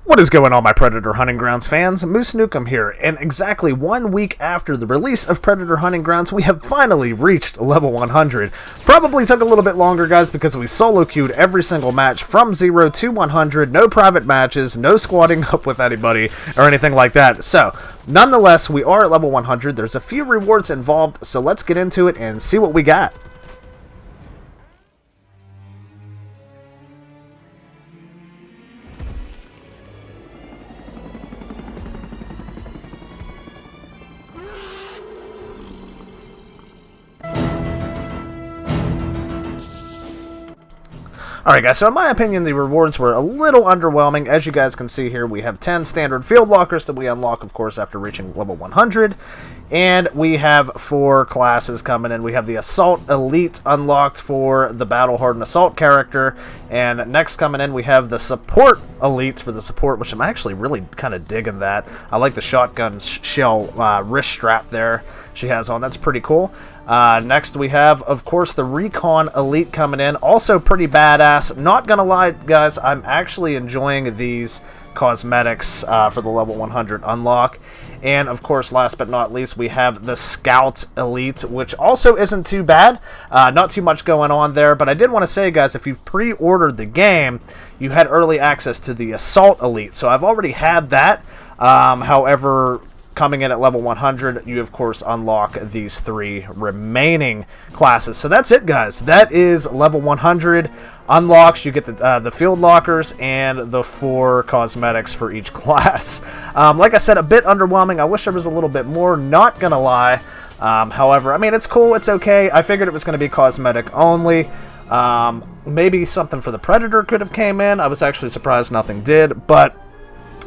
What is going on, my Predator Hunting Grounds fans? MooseNukem here, and exactly 1 week after the release of Predator Hunting Grounds, we have finally reached level 100. Probably took a little bit longer, guys, because we solo queued every single match from 0 to 100, no private matches, no squatting up with anybody, or anything like that. So, nonetheless, we are at level 100. There's a few rewards involved, so let's get into it and see what we got. Alright guys, so in my opinion, the rewards were a little underwhelming. As you guys can see here, we have 10 standard field lockers that we unlock, of course, after reaching level 100. And we have 4 classes coming in. We have the Assault Elite unlocked for the Battle Hardened Assault character. And next coming in, we have the Support Elite for the support, which I'm actually really kind of digging that. I like the shotgun shell wrist strap there she has on. That's pretty cool. Next we have, of course, the Recon Elite coming in. Also pretty badass. Not gonna lie, guys, I'm actually enjoying these cosmetics for the level 100 unlock. And, of course, last but not least, we have the Scout Elite, which also isn't too bad. Not too much going on there. But I did want to say, guys, if you've pre-ordered the game, you had early access to the Assault Elite. So I've already had that. However, coming in at level 100, you, of course, unlock these 3 remaining classes. So that's it, guys. That is level 100 unlocks. You get the field lockers and the 4 cosmetics for each class. Like I said, a bit underwhelming. I wish there was a little bit more, not gonna lie. However, I mean, it's cool. It's okay. I figured it was going to be cosmetic only. Maybe something for the Predator could have came in. I was actually surprised nothing did, but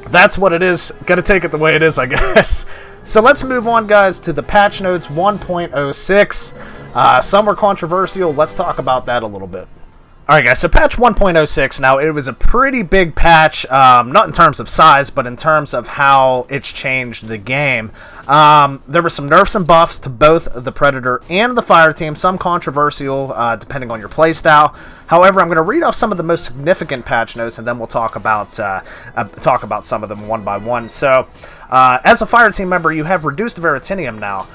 that's what it is. Gotta take it the way it is, I guess. So let's move on, guys, to the patch notes 1.06. Some were controversial. Let's talk about that a little bit. Alright, guys, so patch 1.06, now it was a pretty big patch, not in terms of size, but in terms of how it's changed the game. There were some nerfs and buffs to both the Predator and the Fire Team, some controversial depending on your playstyle. However, I'm going to read off some of the most significant patch notes, and then we'll talk about some of them one by one. So, as a Fire Team member, you have reduced Veritinium now.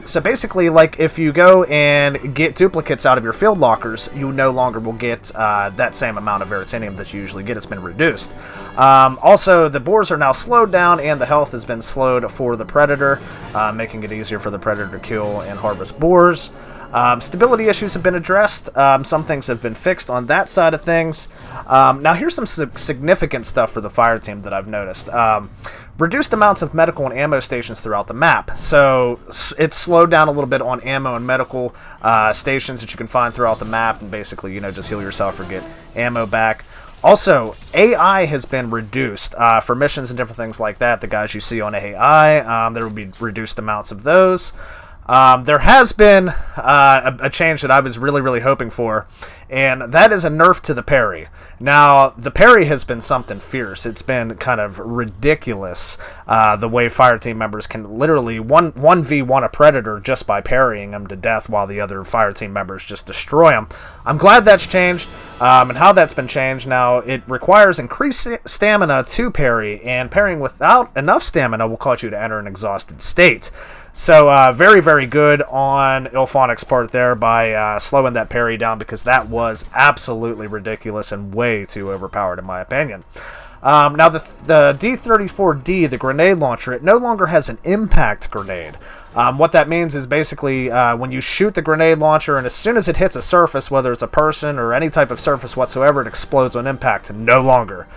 So basically, like, if you go and get duplicates out of your field lockers, you no longer will get that same amount of Veritinium that you usually get. It's been reduced. Also, the boars are now slowed down, and the health has been slowed for the Predator, making it easier for the Predator to kill and harvest boars. Stability issues have been addressed. Some things have been fixed on that side of things. Now, here's some significant stuff for the Fire Team that I've noticed. Reduced amounts of medical and ammo stations throughout the map. So it's slowed down a little bit on ammo and medical stations that you can find throughout the map, and basically, you know, just heal yourself or get ammo back. Also, AI has been reduced for missions and different things like that. The guys you see on AI, there will be reduced amounts of those. There has been a change that I was really hoping for, and that is a nerf to the parry. Now, the parry has been something fierce. It's been kind of ridiculous the way Fire Team members can literally 1v1 a Predator just by parrying him to death while the other Fire Team members just destroy him. I'm glad that's changed, and how that's been changed. Now, it requires increased stamina to parry, and parrying without enough stamina will cause you to enter an exhausted state. So, very good on Illfonic's part there by slowing that parry down, because that was absolutely ridiculous and way too overpowered in my opinion. Now, the D-34D, the grenade launcher, it no longer has an impact grenade. What that means is basically when you shoot the grenade launcher, and as soon as it hits a surface, whether it's a person or any type of surface whatsoever, it explodes on impact. No longer.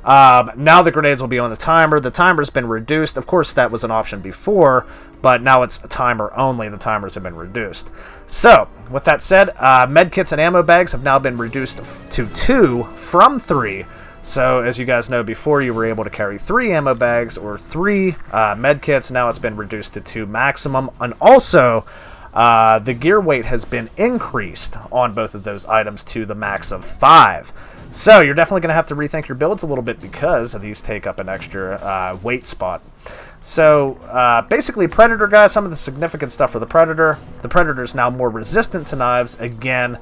Now the grenades will be on a timer. The timer's been reduced. Of course, that was an option before, but now it's a timer only. The timers have been reduced. So, with that said, medkits and ammo bags have now been reduced to 2 from 3. So, as you guys know, before you were able to carry 3 ammo bags or 3 medkits. Now it's been reduced to 2 maximum. And also, the gear weight has been increased on both of those items to the max of 5. So you're definitely going to have to rethink your builds a little bit, because these take up an extra weight spot. So basically, Predator, guys, some of the significant stuff for the Predator. The Predator is now more resistant to knives again.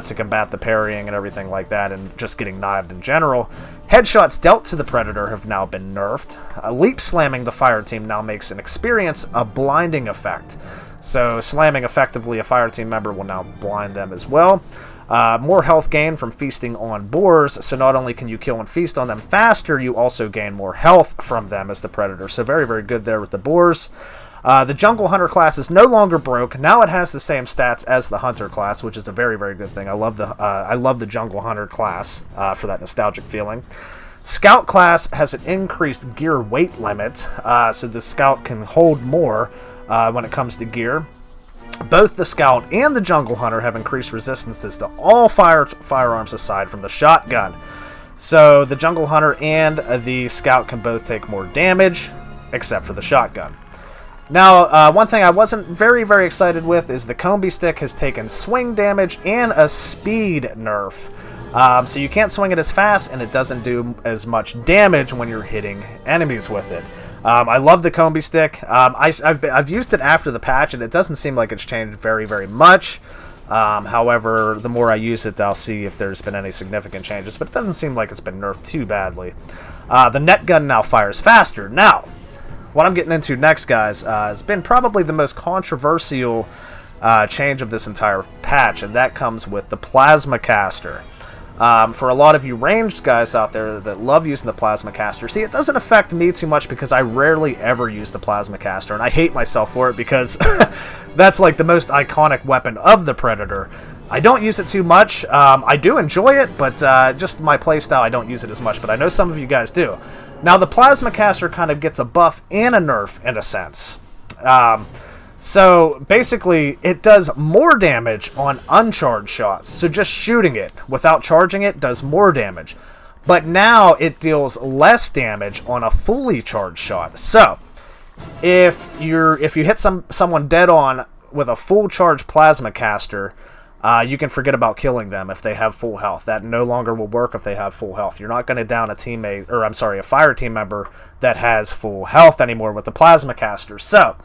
to combat the parrying and everything like that, and just getting knifed in general. Headshots dealt to the Predator have now been nerfed. Leap slamming the fire team now makes an experience a blinding effect. So slamming effectively a fire team member will now blind them as well. More health gain from feasting on boars, so not only can you kill and feast on them faster, you also gain more health from them as the Predator. So very, very good there with the boars. The Jungle Hunter class is no longer broke. Now it has the same stats as the Hunter class, which is a very, very good thing. I love the Jungle Hunter class for that nostalgic feeling. Scout class has an increased gear weight limit, so the Scout can hold more when it comes to gear. Both the Scout and the Jungle Hunter have increased resistances to all firearms aside from the shotgun. So the Jungle Hunter and the Scout can both take more damage, except for the shotgun. Now, one thing I wasn't very, very excited with is the Combi Stick has taken swing damage and a speed nerf. So you can't swing it as fast, and it doesn't do as much damage when you're hitting enemies with it. I love the Combi Stick. I've used it after the patch, and it doesn't seem like it's changed very, very much. However, the more I use it, I'll see if there's been any significant changes, but it doesn't seem like it's been nerfed too badly. The net gun now fires faster. Now, what I'm getting into next, guys, has been probably the most controversial change of this entire patch, and that comes with the Plasma Caster. For a lot of you ranged guys out there that love using the Plasma Caster, see, it doesn't affect me too much because I rarely ever use the Plasma Caster, and I hate myself for it because that's like the most iconic weapon of the Predator. I don't use it too much. I do enjoy it, but just my playstyle, I don't use it as much, but I know some of you guys do. Now, the Plasma Caster kind of gets a buff and a nerf in a sense. So basically, it does more damage on uncharged shots. So just shooting it without charging it does more damage. But now it deals less damage on a fully charged shot. So if you hit someone dead on with a full charged Plasma Caster, you can forget about killing them if they have full health. That no longer will work if they have full health. You're not going to down a fire team member that has full health anymore with the Plasma Caster. So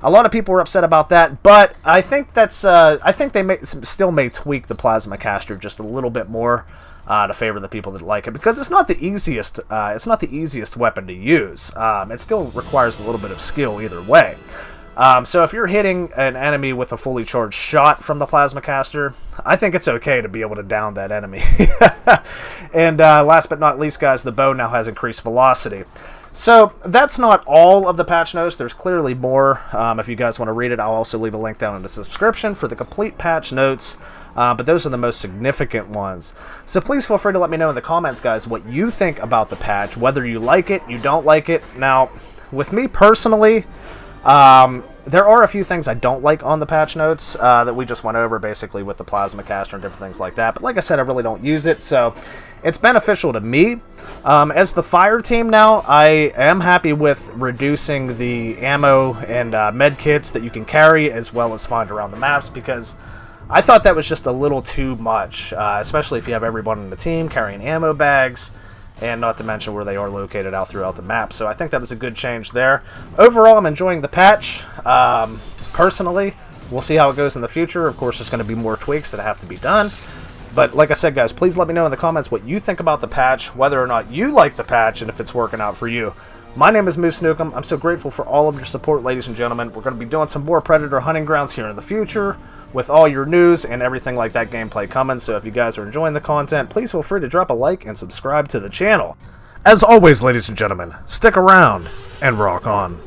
a lot of people were upset about that, but I think they still may tweak the Plasma Caster just a little bit more to favor the people that like it, because it's not the easiest. It's not the easiest weapon to use. It still requires a little bit of skill either way. So if you're hitting an enemy with a fully charged shot from the Plasma Caster, I think it's okay to be able to down that enemy. And last but not least, guys, the bow now has increased velocity. So that's not all of the patch notes. There's clearly more. If you guys want to read it, I'll also leave a link down in the description for the complete patch notes. But those are the most significant ones. So please feel free to let me know in the comments, guys, what you think about the patch, whether you like it, you don't like it. Now, with me personally, there are a few things I don't like on the patch notes that we just went over, basically with the Plasma Caster and different things like that. But like I said, I really don't use it, so it's beneficial to me. As the fire team now, I am happy with reducing the ammo and med kits that you can carry as well as find around the maps, because I thought that was just a little too much, especially if you have everyone in the team carrying ammo bags, and not to mention where they are located out throughout the map. So I think that was a good change there. Overall, I'm enjoying the patch. Personally, we'll see how it goes in the future. Of course, there's going to be more tweaks that have to be done. But like I said, guys, please let me know in the comments what you think about the patch, whether or not you like the patch, and if it's working out for you. My name is MooseNukem. I'm so grateful for all of your support, ladies and gentlemen. We're going to be doing some more Predator hunting grounds here in the future, with all your news and everything like that gameplay coming. So if you guys are enjoying the content, please feel free to drop a like and subscribe to the channel. As always, ladies and gentlemen, stick around and rock on.